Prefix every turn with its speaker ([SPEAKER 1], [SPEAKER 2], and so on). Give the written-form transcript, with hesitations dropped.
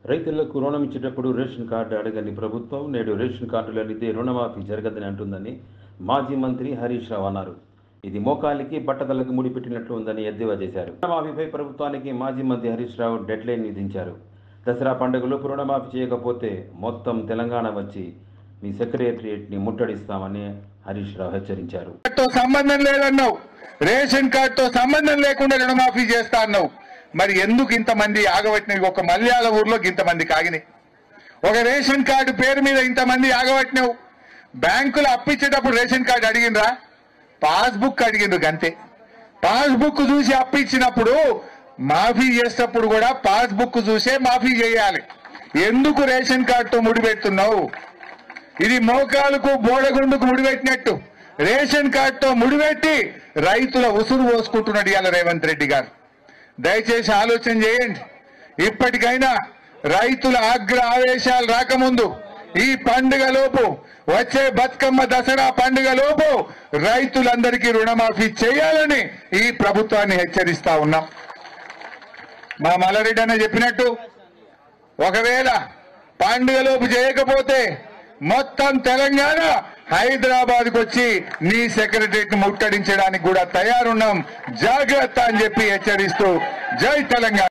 [SPEAKER 1] రైతులకు రుణం ఇచ్చేటప్పుడు రేషన్ కార్డు అడగని ప్రభుత్వం నేడు రేషన్ కార్డులనిదే రుణమాఫీ జరగదని అంటుందని మాజీ మంత్రి హరీష్ రావు అన్నారు. ఇది మోకాలికి బట్టతలకు ముడిపెట్టినట్లు ఉందని ఎద్దేవా చేశారు. రుణమాఫీపై ప్రభుత్వానికి మాజీ మంత్రి హరీష్ రావు డెడ్ లైన్ విధించారు. దసరా పండుగలోపు రుణమాఫీ చేయకపోతే మొత్తం తెలంగాణ వచ్చి మీ సెక్రటరియట్ని ముట్టడిస్తామని హరీష్ రావు హెచ్చరించారు.
[SPEAKER 2] సంబంధం లేదన్నావు, రేషన్ కార్డుతో సంబంధం లేకుండా రుణమాఫీ చేస్తా అన్నావు. మరి ఎందుకు ఇంతమంది ఆగబట్టినవి? ఒక మల్యాల ఊర్లో ఇంతమంది కాగినాయి. ఒక రేషన్ కార్డు పేరు మీద ఇంతమంది ఆగబట్టినావు. బ్యాంకులు అప్పిచ్చేటప్పుడు రేషన్ కార్డు అడిగినరా? పాస్బుక్ అడిగిండ్రు గంతే. పాస్బుక్ చూసి అప్పిచ్చినప్పుడు మాఫీ చేసేటప్పుడు కూడా పాస్బుక్ చూసే మాఫీ చేయాలి. ఎందుకు రేషన్ కార్డుతో ముడిపెడుతున్నావు? ఇది మోకాలకు బోడగుండుకు ముడిపెట్టినట్టు రేషన్ కార్డుతో ముడిపెట్టి రైతుల ఉసురు పోసుకుంటున్నాడు ఇవాళ రేవంత్ రెడ్డి గారు. దయచేసి ఆలోచన చేయండి. ఇప్పటికైనా రైతుల ఆవేశాలు రాకముందు ఈ పండుగలోపు, వచ్చే బతుకమ్మ దసరా పండుగలోపు రైతులందరికీ రుణమాఫీ చేయాలని ఈ ప్రభుత్వాన్ని హెచ్చరిస్తా ఉన్నాం. మా మల్లారెడ్డి అన్న చెప్పినట్టు ఒకవేళ పండుగలోపు చేయకపోతే మొత్తం తెలంగాణ హైదరాబాద్కు వచ్చి నీ సెక్రటరియట్ ముట్టడించడానికి కూడా తయారున్నాం, జాగ్రత్త అని చెప్పి హెచ్చరిస్తూ జై తెలంగాణ.